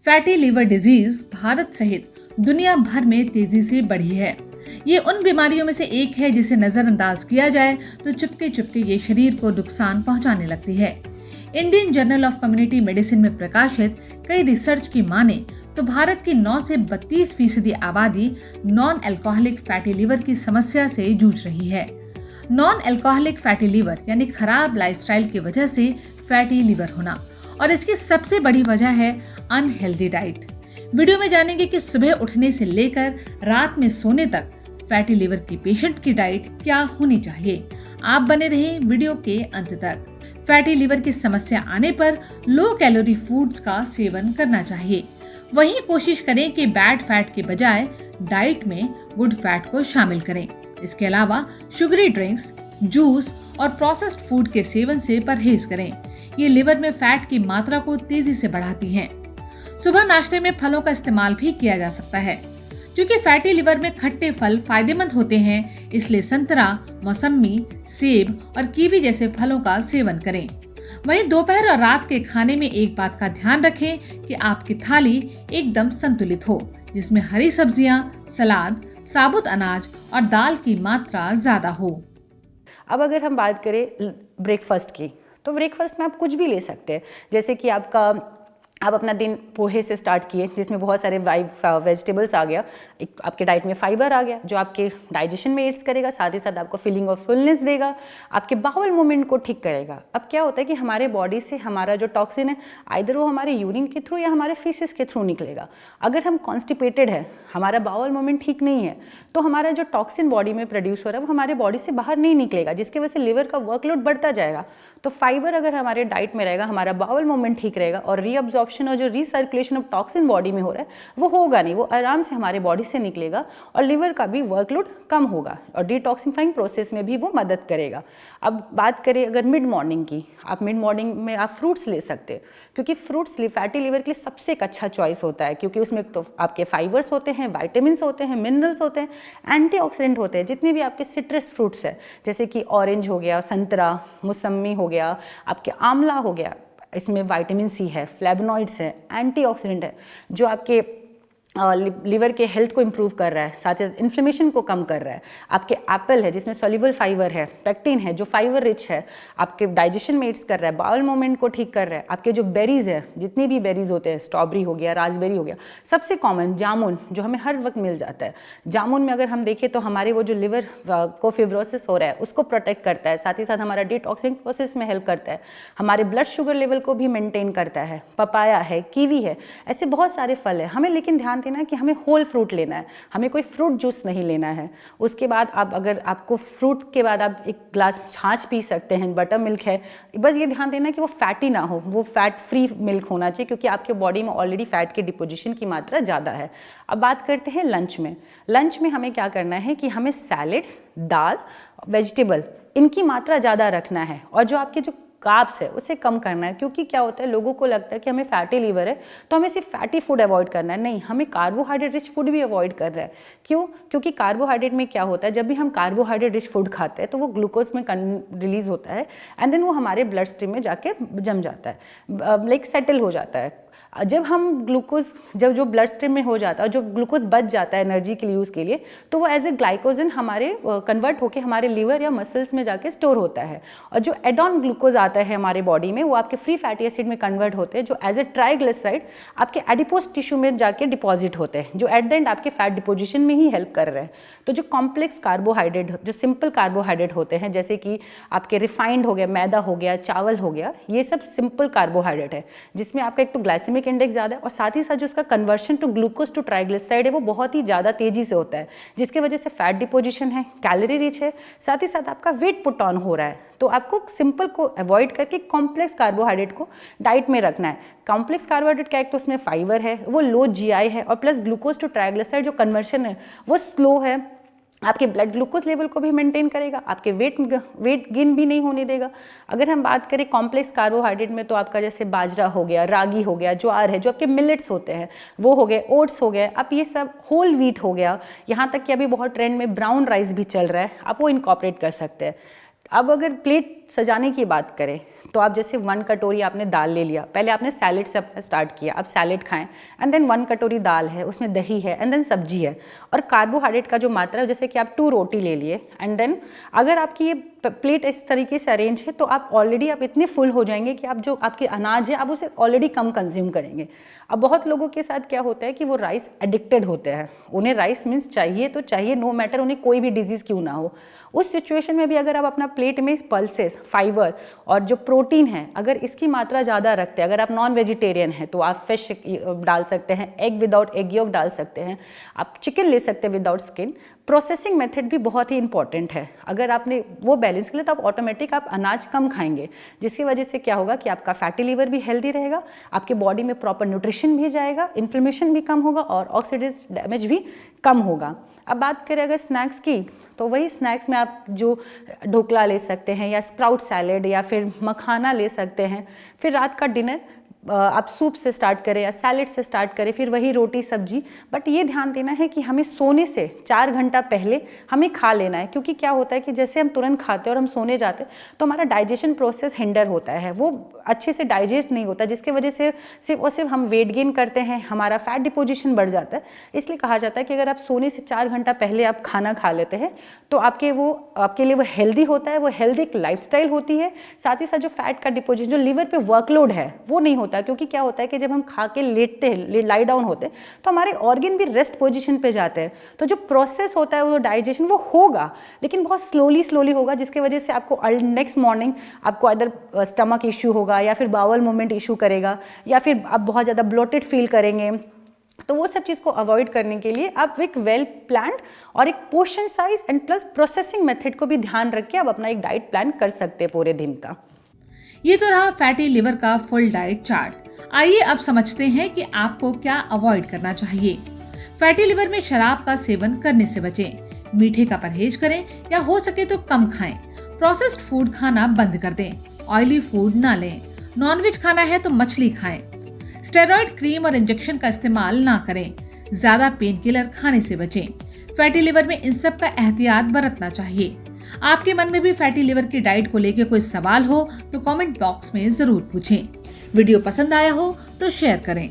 Fatty liver disease Bharat सहित दुनिया भर में तेजी से बढ़ी है। ये उन बीमारियों में से एक है जिसे नजरअंदाज किया जाए तो चुपके चुपके ये शरीर को नुकसान पहुंचाने लगती है। Indian journal of community medicine में प्रकाशित कई रिसर्च की माने तो भारत की 9 से 32% आबादी नॉन अल्कोहलिक फैटी लिवर की समस्या से जूझ रही है। नॉन अल्कोहलिक फैटी लिवर यानी खराब लाइफस्टाइल की वजह से फैटी लिवर होना, और इसकी सबसे बड़ी वजह है अनहेल्दी डाइट। वीडियो में जानेंगे कि सुबह उठने से लेकर रात में सोने तक फैटी लिवर की पेशेंट की डाइट क्या होनी चाहिए। आप बने रहें वीडियो के अंत तक। फैटी लिवर की समस्या आने पर लो कैलोरी फूड्स का सेवन करना चाहिए। वहीं कोशिश करें कि बैड फैट के बजाय डाइट में गुड फैट को शामिल करें। इसके अलावा शुगरी ड्रिंक्स, जूस और प्रोसेस्ड फूड के सेवन से परहेज करें। ये लिवर में फैट की मात्रा को तेजी से बढ़ाती हैं। सुबह नाश्ते में फलों का इस्तेमाल भी किया जा सकता है। क्योंकि फैटी लिवर में खट्टे फल फायदेमंद होते हैं, इसलिए संतरा, मौसमी, सेब और कीवी जैसे फलों का सेवन करें। वहीं दोपहर और रात के खाने में एक बात का ध्यान रखें कि आपकी थाली एकदम संतुलित हो, जिसमें हरी सब्जियां, सलाद, साबुत अनाज और दाल की मात्रा ज्यादा हो। अब अगर हम बात करें ब्रेकफास्ट की, तो ब्रेकफास्ट में आप कुछ भी ले सकते हैं। जैसे कि आप अपना दिन पोहे से स्टार्ट किए, जिसमें बहुत सारे वेजिटेबल्स आ गया, एक आपके डाइट में फाइबर आ गया जो आपके डाइजेशन में एड्स करेगा, साथ ही साथ आपको फीलिंग ऑफ फुलनेस देगा, आपके बाउल मूवमेंट को ठीक करेगा। अब क्या होता है कि हमारे बॉडी से हमारा जो टॉक्सिन है, आइदर वो हमारे यूरिन के थ्रू या हमारे फीसेस के थ्रू निकलेगा। अगर हम कॉन्स्टिपेटेड है, हमारा बाउल मूवमेंट ठीक नहीं है, तो हमारा जो टॉक्सिन बॉडी में प्रोड्यूस हो रहा है वो हमारे बॉडी से बाहर नहीं निकलेगा, जिसकी वजह से लिवर का वर्कलोड बढ़ता जाएगा। तो फाइबर अगर हमारे डाइट में रहेगा, हमारा बाउल मूवमेंट ठीक रहेगा और रीअब्जॉर्प्शन और जो रीसर्कुलेशन ऑफ टॉक्सिन बॉडी में हो रहा है वो होगा नहीं, वो आराम से हमारे बॉडी से निकलेगा और लिवर का भी वर्कलोड कम होगा और डिटॉक्सिफाइंग प्रोसेस में भी वो मदद करेगा। अब बात करें अगर मिड मॉर्निंग की, आप मिड मॉर्निंग में आप फ्रूट्स ले सकते हैं, क्योंकि फ्रूट्स फैटी लिवर के लिए सबसे एक अच्छा चॉइस होता है, क्योंकि उसमें तो आपके फाइबर्स होते हैं, वाइटामिन्स होते हैं, मिनरल्स होते हैं, एंटीऑक्सीडेंट होते हैं। जितने भी आपके सिट्रस फ्रूट्स है, जैसे कि ऑरेंज हो गया, संतरा, मौसमी हो गया, आपके आंवला हो गया, इसमें विटामिन सी है, फ्लेवोनॉइड्स है, एंटीऑक्सीडेंट है जो आपके लिवर के हेल्थ को इंप्रूव कर रहा है, साथ ही इन्फ्लेमेशन को कम कर रहा है। आपके एप्पल है जिसमें सॉल्युबल फाइबर है, पेक्टिन है जो फाइबर रिच है, आपके डाइजेशन में एड्स कर रहा है, बाउल मूवमेंट को ठीक कर रहा है। आपके जो बेरीज है, जितनी भी बेरीज होते हैं, स्ट्रॉबेरी हो गया, रास्पबेरी हो गया, सबसे कॉमन जामुन जो हमें हर वक्त मिल जाता है। जामुन में अगर हम देखें तो हमारे वो जो लिवर को फिब्रोसिस हो रहा है उसको प्रोटेक्ट करता है, साथ ही साथ हमारा डिटॉक्सिंग प्रोसेस में हेल्प करता है, हमारे ब्लड शुगर लेवल को भी मेंटेन करता है। पपाया है, कीवी है, ऐसे बहुत सारे फल है। हमें लेकिन ध्यान देना कि हमें होल फ्रूट लेना है, हमें कोई फ्रूट जूस नहीं लेना है। उसके बाद आप अगर आपको फ्रूट के बाद आप एक ग्लास छाछ पी सकते हैं, बटर मिल्क है, बस ये ध्यान देना कि वो फैटी ना हो, वो फैट फ्री मिल्क होना चाहिए, क्योंकि आपके बॉडी में ऑलरेडी फैट के डिपोजिशन की मात्रा ज़्यादा है। अब बात करते हैं लंच में। लंच में हमें क्या करना है कि हमें सैलेड, दाल, वेजिटेबल, इनकी मात्रा ज़्यादा रखना है और जो आपके जो कार्ब्स है उसे कम करना है। क्योंकि क्या होता है, लोगों को लगता है कि हमें फैटी लीवर है तो हमें सिर्फ फैटी फूड अवॉइड करना है, नहीं, हमें कार्बोहाइड्रेट रिच फूड भी अवॉइड कर रहा है। क्यों? क्योंकि कार्बोहाइड्रेट में क्या होता है, जब भी हम कार्बोहाइड्रेट रिच फूड खाते हैं तो वो ग्लूकोज में रिलीज होता है एंड देन वो हमारे ब्लड स्ट्रीम में जाके जम जाता है, लाइक सेटल हो जाता है। जब हम ग्लूकोज जब जो ब्लड स्ट्रीम में हो जाता है, जो ग्लूकोज बच जाता है एनर्जी के यूज़ के लिए, तो वो एज ए ग्लाइकोजन हमारे कन्वर्ट होकर हमारे लिवर या मसल्स में जाके स्टोर होता है। और जो एडॉन ग्लूकोज आता है हमारे बॉडी में, वो आपके फ्री फैटी एसिड में कन्वर्ट होते हैं, जो एज ए ट्राइग्लिसराइड आपके एडिपोज टिश्यू में जाके डिपॉजिट होते हैं, जो एट द एंड आपके फैट डिपोजिशन में ही हेल्प कर रहे हैं। तो जो कॉम्प्लेक्स कार्बोहाइड्रेट, जो सिंपल कार्बोहाइड्रेट होते हैं, जैसे कि आपके रिफाइंड हो गया, मैदा हो गया, चावल हो गया, ये सब सिंपल कार्बोहाइड्रेट है, जिसमें आपका एक तो ग्लाइसेमिक इंडेक्स ज़्यादा है और साथ ही साथ जो उसका conversion to glucose to triglyceride है वो बहुत ही ज़्यादा तेजी से होता है, जिसकी वजह से फैट डिपोजिशन है, कैलोरी रिच है, साथ ही साथ आपका वेट पुट ऑन हो रहा है। तो आपको सिंपल को अवॉइड करके कॉम्प्लेक्स कार्बोहाइड्रेट को डाइट में रखना है। कॉम्प्लेक्स कार्बोहाइड्रेट क्या, एक तो उसमें फाइबर है, वो लो जीआई है और प्लस ग्लूकोज टू ट्राइग्लिसराइड जो कन्वर्शन है वो स्लो है, आपके ब्लड ग्लूकोज लेवल को भी मेंटेन करेगा, आपके वेट गेन भी नहीं होने देगा। अगर हम बात करें कॉम्प्लेक्स कार्बोहाइड्रेट में, तो आपका जैसे बाजरा हो गया, रागी हो गया, ज्वार है, जो आपके मिलेट्स होते हैं वो हो गए, ओट्स हो गए, आप ये सब, होल व्हीट हो गया, यहाँ तक कि अभी बहुत ट्रेंड में ब्राउन राइस भी चल रहा है, आप वो इनकॉर्पोरेट कर सकते हैं। अब अगर प्लेट सजाने की बात करें, तो आप जैसे 1 कटोरी आपने दाल ले लिया, पहले आपने सैलेड से अपना स्टार्ट किया, आप सैलेड खाएं, एंड देन 1 कटोरी दाल है, उसमें दही है, एंड देन सब्जी है, और कार्बोहाइड्रेट का जो मात्रा है जैसे कि आप 2 रोटी ले लिए, एंड देन अगर आपकी ये प्लेट इस तरीके से अरेंज है तो आप ऑलरेडी आप इतने फुल हो जाएंगे कि आप जो आपके अनाज है आप उसे ऑलरेडी कम कंज्यूम करेंगे। अब बहुत लोगों के साथ क्या होता है कि वो राइस एडिक्टेड होते हैं, उन्हें राइस मीन्स चाहिए तो चाहिए, नो मैटर उन्हें कोई भी डिजीज़ क्यों ना हो। उस सिचुएशन में भी अगर आप अपना प्लेट में पल्सेस, फाइबर और जो प्रोटीन है अगर इसकी मात्रा ज़्यादा रखते हैं, अगर आप नॉन वेजिटेरियन हैं तो आप फिश डाल सकते हैं, एग विदाउट एग योक डाल सकते हैं, आप चिकन ले सकते हैं विदाउट स्किन। प्रोसेसिंग मेथड भी बहुत ही इंपॉर्टेंट है, अगर आपने वो बैलेंस किया तो आप ऑटोमेटिक आप अनाज कम खाएंगे, जिसकी वजह से क्या होगा कि आपका फैटी लीवर भी हेल्दी रहेगा, आपके बॉडी में प्रॉपर न्यूट्रिशन भी जाएगा, इन्फ्लेमेशन भी कम होगा और ऑक्सीडेज डैमेज भी कम होगा। अब बात करें अगर स्नैक्स की, तो वही स्नैक्स में आप जो ढोकला ले सकते हैं या स्प्राउट सैलेड या फिर मखाना ले सकते हैं। फिर रात का डिनर आप सूप से स्टार्ट करें या सैलेड से स्टार्ट करें, फिर वही रोटी सब्जी। बट ये ध्यान देना है कि हमें सोने से 4 घंटा पहले हमें खा लेना है, क्योंकि क्या होता है कि जैसे हम तुरंत खाते हैं और हम सोने जाते हैं तो हमारा डाइजेशन प्रोसेस हिंडर होता है, वो अच्छे से डाइजेस्ट नहीं होता, जिसकी वजह से सिर्फ और सिर्फ हम वेट गेन करते हैं, हमारा फैट डिपोजिशन बढ़ जाता है। इसलिए कहा जाता है कि अगर आप सोने से 4 घंटा पहले आप खाना खा लेते हैं तो आपके लिए वो हेल्दी होता है, वो हेल्दी एक लाइफस्टाइल होती है। साथ ही साथ जो फैट का डिपोजिशन, जो लीवर पे वर्कलोड है वो नहीं होता, क्योंकि क्या होता है कि जब हम खा के लेटते हैं, लाई डाउन होते हैं, तो हमारे ऑर्गन भी रेस्ट पोजीशन पे जाते हैं, तो जो प्रोसेस होता है वो डाइजेशन वो होगा लेकिन बहुत स्लोली होगा, जिसकी वजह से आपको नेक्स्ट मॉर्निंग आपको इधर स्टमक इशू होगा या फिर बाउल मूवमेंट इशू करेगा या फिर आप बहुत ज़्यादा ब्लोटेड फील करेंगे। तो वो सब चीज़ को अवॉइड करने के लिए आप एक वेल प्लान्ड और एक portion size and plus processing method को भी ध्यान रख के आप अपना एक डाइट प्लान कर सकते हैं पूरे दिन का। ये तो रहा फैटी लिवर का फुल डाइट चार्ट। आइए अब समझते हैं कि आपको क्या अवॉइड करना चाहिए। फैटी लिवर में शराब का सेवन करने से बचें, मीठे का परहेज करें या हो सके तो कम खाएं, प्रोसेस्ड फूड खाना बंद कर दें, ऑयली फूड ना लें, नॉनवेज खाना है तो मछली खाएं, स्टेरॉइड क्रीम और इंजेक्शन का इस्तेमाल ना करें, ज्यादा पेन किलर खाने से बचें। फैटी लिवर में इन सब का एहतियात बरतना चाहिए। आपके मन में भी फैटी लिवर की डाइट को लेकर कोई सवाल हो तो कमेंट बॉक्स में जरूर पूछें। वीडियो पसंद आया हो तो शेयर करें।